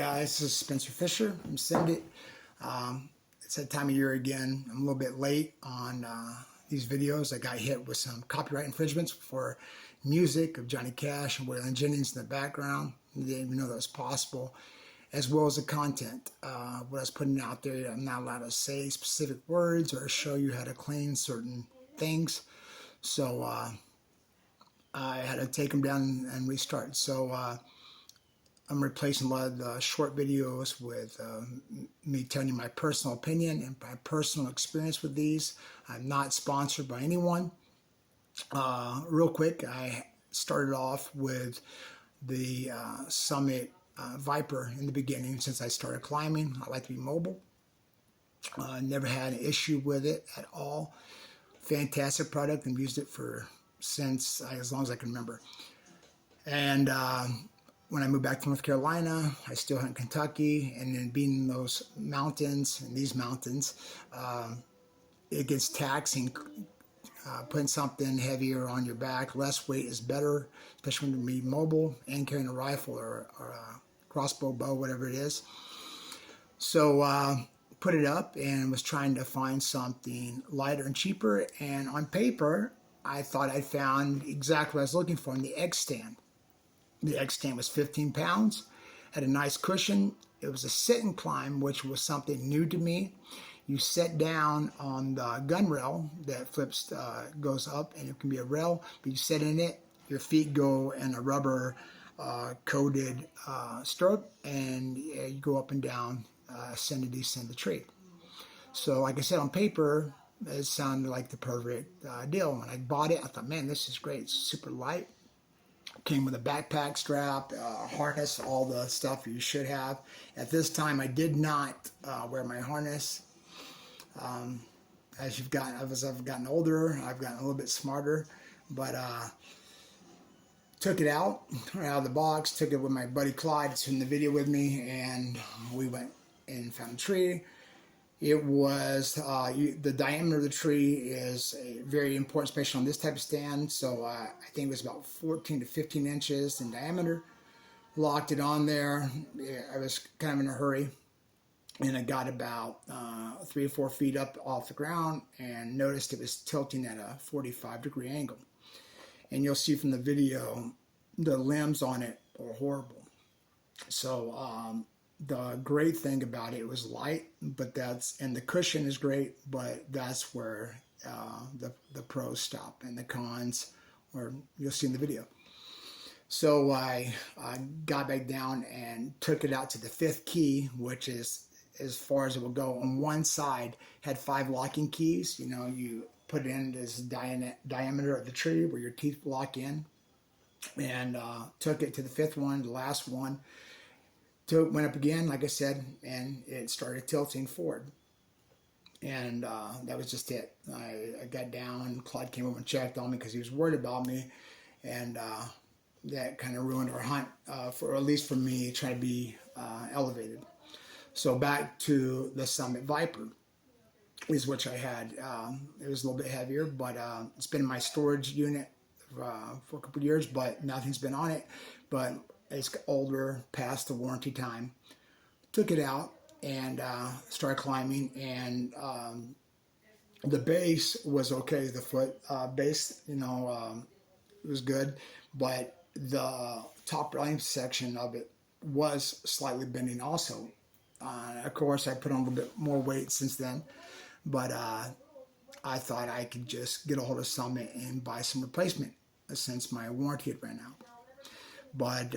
guys, this is Spencer Fisher from Send It. It's that time of year again. I'm a little bit late on these videos. I got hit with some copyright infringements for music of Johnny Cash and Waylon Jennings in the background. I didn't even know that was possible, as well as the content. What I was putting out there, I'm not allowed to say specific words or show you how to clean certain things. So I had to take them down and restart. So I'm replacing a lot of the short videos with me telling you my personal opinion and my personal experience with these. I'm not sponsored by anyone. Real quick, I started off with the Summit Viper in the beginning. Since I started climbing, I like to be mobile. Never had an issue with it at all. Fantastic product, and used it for since as long as I can remember. And when I moved back to North Carolina, I still hunt in Kentucky, and then being in those mountains, in these mountains, it gets taxing. Putting something heavier on your back, less weight is better, especially when you're mobile and carrying a rifle or a crossbow, bow, whatever it is. So put it up and was trying to find something lighter and cheaper, and on paper, I thought I found exactly what I was looking for in the X stand. The X stand was 15 pounds, had a nice cushion. It was a sit and climb, which was something new to me. You sit down on the gun rail that flips, goes up, and it can be a rail, but you sit in it, your feet go in a rubber coated stirrup, and you go up and down, ascend and descend the tree. So like I said, on paper, it sounded like the perfect deal. When I bought it, I thought, man, this is great. It's super light. Came with a backpack strap, harness, all the stuff you should have. At this time, I did not wear my harness. As I've gotten older, I've gotten a little bit smarter, but took it out of the box, took it with my buddy Clyde, who's in the video with me, and we went and found a tree. It was, the diameter of the tree is very important, especially on this type of stand. So I think it was about 14 to 15 inches in diameter. Locked it on there. I was kind of in a hurry. And I got about 3 or 4 feet up off the ground and noticed it was tilting at a 45-degree angle. And you'll see from the video, the limbs on it are horrible. So the great thing about it was light, but and the cushion is great, but that's where the pros stop, and the cons, or you'll see in the video. So I got back down and took it out to the 5th key, which is as far as it will go. On one side had 5 locking keys. You know, you put it in this diameter of the tree where your teeth lock in, and took it to the 5th one, the last one. Went up again, like I said, and it started tilting forward. And that was just it. I got down. Clyde came over and checked on me because he was worried about me, and that kind of ruined our hunt, for at least for me, trying to be elevated. So back to the Summit Viper, is which I had. It was a little bit heavier, but it's been in my storage unit for a couple of years, but nothing's been on it. But it's older, past the warranty time. Took it out and started climbing, and the base was okay. The foot base, you know, it was good, but the top line section of it was slightly bending also. Of course, I put on a little bit more weight since then, but I thought I could just get a hold of Summit and buy some replacement since my warranty had ran out. But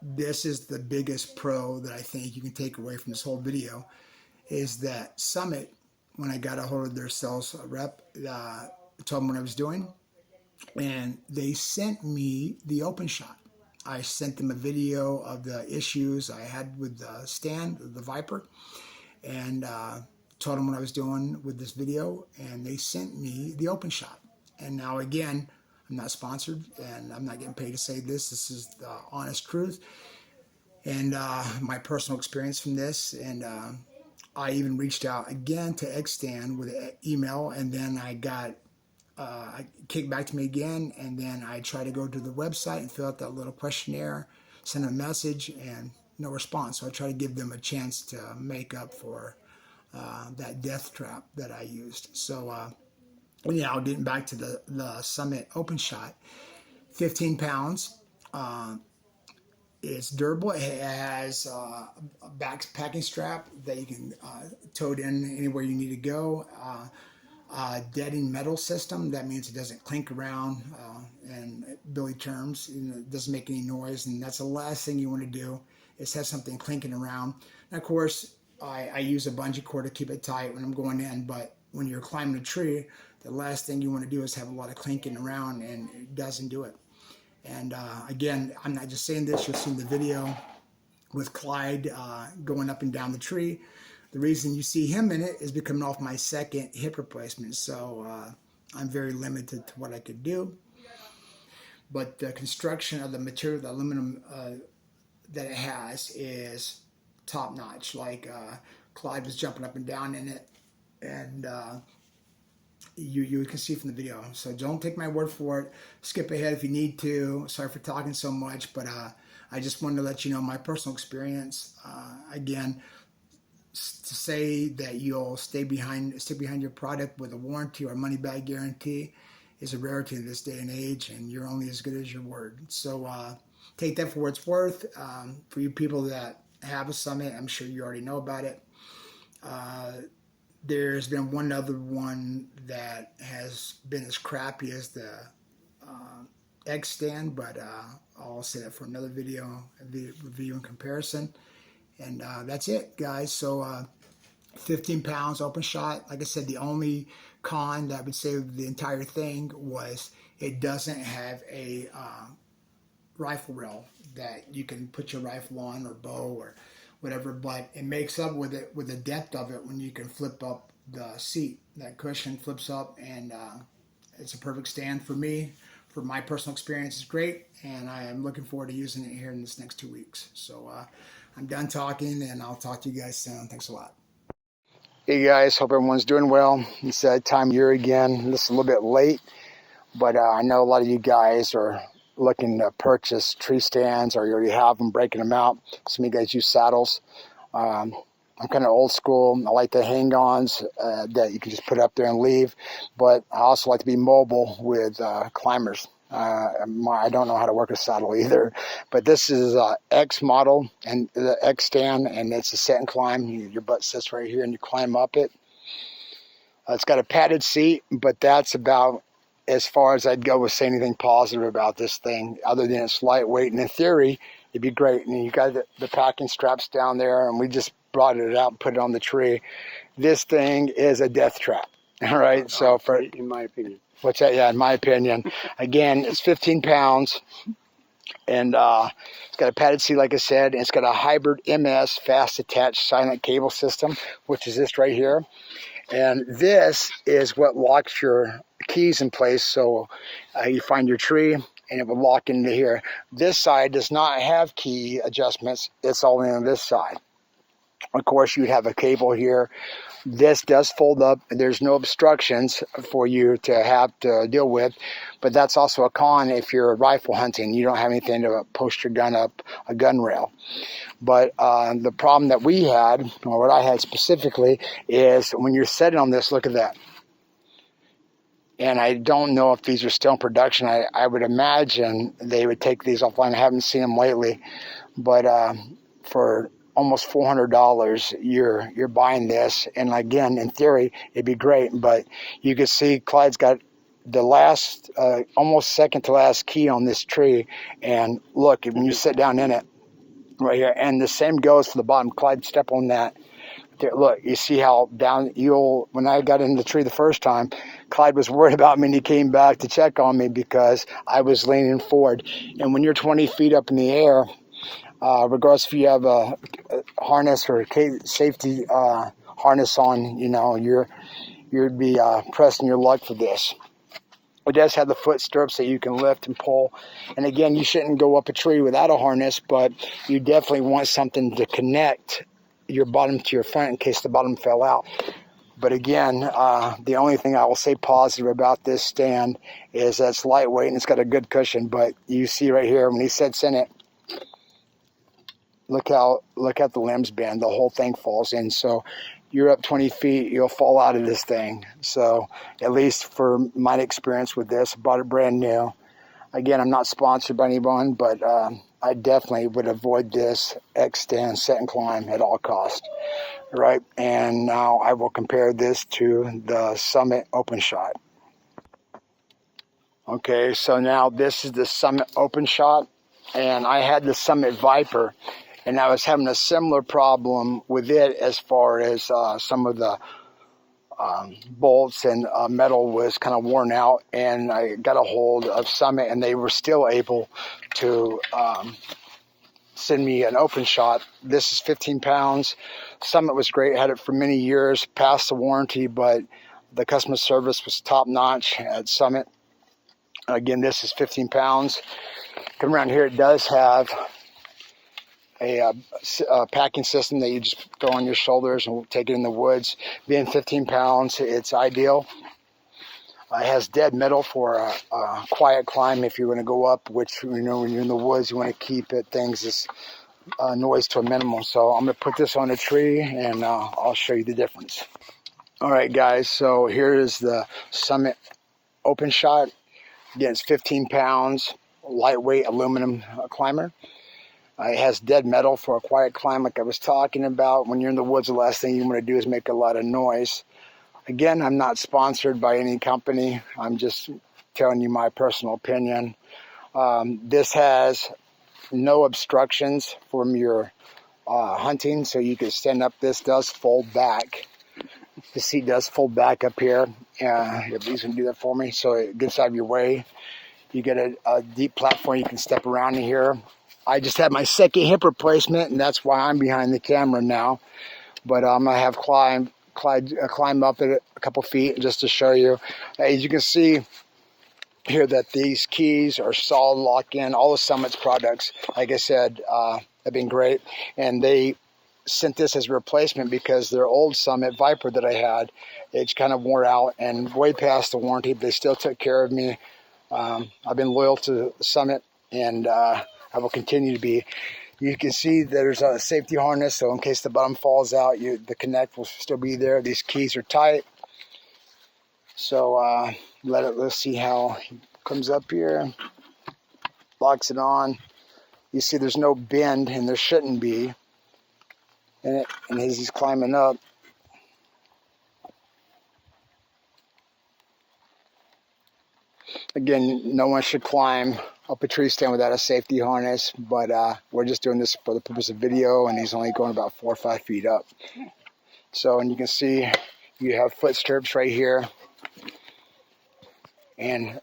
this is the biggest pro that I think you can take away from this whole video, is that Summit, when I got a hold of their sales rep, told them what I was doing, and they sent me the open shot. I sent them a video of the issues I had with the stand, the Viper, and told them what I was doing with this video, and they sent me the open shot. And now again, I'm not sponsored, and I'm not getting paid to say this. This is the honest truth, and my personal experience from this. And I even reached out again to X-Stand with an email, and then I got kicked back to me again, and then I tried to go to the website and fill out that little questionnaire, send a message, and no response. So I try to give them a chance to make up for that death trap that I used. So anyhow, getting back to the Summit Open Shot, 15 pounds. It's durable. It has a backpacking strap that you can tow it in anywhere you need to go. Deadening metal system. That means it doesn't clink around in Billy terms. It doesn't make any noise, and that's the last thing you want to do is have something clinking around. And of course, I use a bungee cord to keep it tight when I'm going in, but when you're climbing a tree, the last thing you want to do is have a lot of clinking around, and it doesn't do it. And again, I'm not just saying this, you'll see in the video with Clyde going up and down the tree. The reason you see him in it is becoming off my second hip replacement. So I'm very limited to what I could do. But the construction of the material, the aluminum that it has is top notch. Like Clyde was jumping up and down in it. And you can see from the video. So don't take my word for it. Skip ahead if you need to. Sorry for talking so much, but I just wanted to let you know my personal experience. Again, to say that you'll stick behind your product with a warranty or a money back guarantee is a rarity in this day and age, and you're only as good as your word. So take that for what it's worth. For you people that have a Summit, I'm sure you already know about it. There's been one other one that has been as crappy as the X stand, but I'll say that for another video, review and comparison. And that's it, guys. So 15 pounds open shot. Like I said, the only con that would save the entire thing was it doesn't have a rifle rail that you can put your rifle on or bow or whatever, but it makes up with it with the depth of it when you can flip up the seat. That cushion flips up, and it's a perfect stand for me. For my personal experience, it's great, and I am looking forward to using it here in this next 2 weeks. So I'm done talking, and I'll talk to you guys soon. Thanks a lot. Hey guys, hope everyone's doing well. It's that time of year again. This is a little bit late, but I know a lot of you guys are looking to purchase tree stands, or you already have them, breaking them out. Some of you guys use saddles. I'm kind of old school. I like the hang-ons that you can just put up there and leave, but I also like to be mobile with climbers. I don't know how to work a saddle either, but this is X model and the X stand, and it's a set and climb. Your butt sits right here and you climb up it. It's got a padded seat, but that's about as far as I'd go with saying anything positive about this thing, other than it's lightweight, and in theory it'd be great. And you got the packing straps down there, and we just brought it out and put it on the tree. This thing is a death trap. All right, so for, in my opinion. What's that? Yeah, in my opinion. Again, it's 15 pounds, and it's got a padded seat, like I said, and it's got a hybrid MS fast attached silent cable system, which is this right here. And this is what locks your keys in place. So you find your tree, and it will lock into here. This side does not have key adjustments. It's all in on this side. Of course, you have a cable here. This does fold up, and there's no obstructions for you to have to deal with, but that's also a con if you're rifle hunting. You don't have anything to post your gun up a gun rail. But the problem that we had, or what I had specifically, is when you're sitting on this, look at that. And I don't know if these are still in production. I would imagine they would take these offline. I haven't seen them lately, but for almost $400, you're buying this. And again, in theory, it'd be great, but you can see Clyde's got the last, almost second to last key on this tree. And look, when you sit down in it, right here, and the same goes for the bottom. Clyde, step on that. There, look, you see how down when I got in the tree the first time, Clyde was worried about me, and he came back to check on me because I was leaning forward. And when you're 20 feet up in the air, regardless if you have a harness or a safety harness on, you know, you'd be pressing your luck for this. It does have the foot stirrups that you can lift and pull. And again, you shouldn't go up a tree without a harness, but you definitely want something to connect your bottom to your front in case the bottom fell out. But again, the only thing I will say positive about this stand is that it's lightweight and it's got a good cushion. But you see right here, when he sits in it, look at the limbs bend. The whole thing falls in. So you're up 20 feet, you'll fall out of this thing. So at least for my experience with this, bought it brand new. Again, I'm not sponsored by anyone, but I definitely would avoid this X-Stand set and climb at all costs. Right, and now I will compare this to the Summit Open Shot. Okay, so now this is the Summit Open Shot, and I had the Summit Viper, and I was having a similar problem with it as far as some of the bolts and metal was kind of worn out, and I got a hold of Summit, and they were still able to send me an Open Shot. This is 15 pounds. Summit was great, had it for many years, passed the warranty, but the customer service was top notch at Summit. Again, this is 15 pounds. Come around here, it does have a packing system that you just throw on your shoulders and take it in the woods. Being 15 pounds, it's ideal. It has dead metal for a quiet climb if you want to go up, which, you know, when you're in the woods, you want to keep things as noise to a minimum. So I'm going to put this on a tree, and I'll show you the difference. All right, guys, so here is the Summit Open Shot. Again, it's 15 pounds, lightweight aluminum climber. It has dead metal for a quiet climb like I was talking about. When you're in the woods, the last thing you want to do is make a lot of noise. Again, I'm not sponsored by any company. I'm just telling you my personal opinion. This has no obstructions from your hunting, so you can stand up. This does fold back. The seat does fold back up here. If these can do that for me, so it gets out of your way. You get a deep platform you can step around in here. I just had my second hip replacement, and that's why I'm behind the camera now. But I'm gonna have climb up it a couple feet just to show you. As you can see here, that these keys are solid lock-in. All the Summit's products, like I said, have been great, and they sent this as a replacement because their old Summit Viper that I had, it's kind of wore out and way past the warranty, but they still took care of me. I've been loyal to Summit, and I will continue to be. You can see there's a safety harness, so in case the bottom falls out, the connect will still be there. These keys are tight. So let's see how he comes up here, locks it on. You see there's no bend, and there shouldn't be. And as he's climbing up, again, no one should climb up a tree stand without a safety harness, but we're just doing this for the purpose of video, and he's only going about 4 or 5 feet up. So, and you can see you have foot stirrups right here, and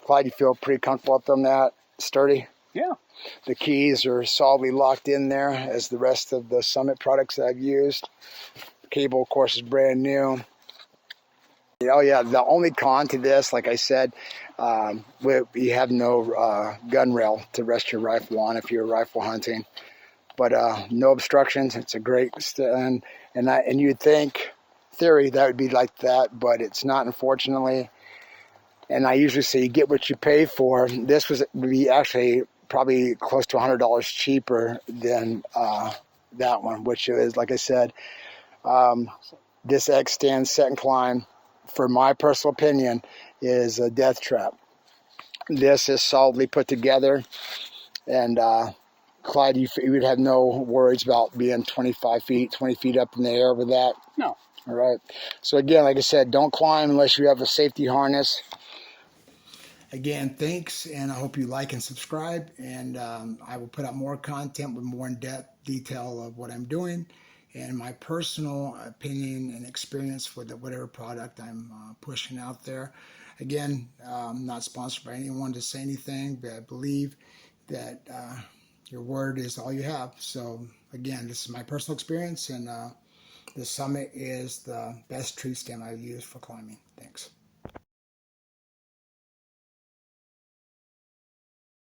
Clyde, you feel pretty comfortable up on that? Sturdy? Yeah. The keys are solidly locked in there, as the rest of the Summit products that I've used. The cable, of course, is brand new. Oh yeah, the only con to this, like I said, you have no gun rail to rest your rifle on if you're rifle hunting. But no obstructions. It's a great stand, and you'd think, theory, that would be like that, but it's not, unfortunately. And I usually say you get what you pay for. This would be actually probably close to $100 cheaper than that one, which is, like I said, this X-Stand set and climb, for my personal opinion, is a death trap. This is solidly put together, and Clyde, you would have no worries about being 20 feet up in the air with that? No. All right. So again, like I said, don't climb unless you have a safety harness. Again, thanks, and I hope you like and subscribe, and I will put out more content with more in-depth detail of what I'm doing and my personal opinion and experience with whatever product I'm pushing out there. Again, I'm not sponsored by anyone to say anything, but I believe that your word is all you have. So again, this is my personal experience, and the Summit is the best tree stand I've used for climbing. Thanks.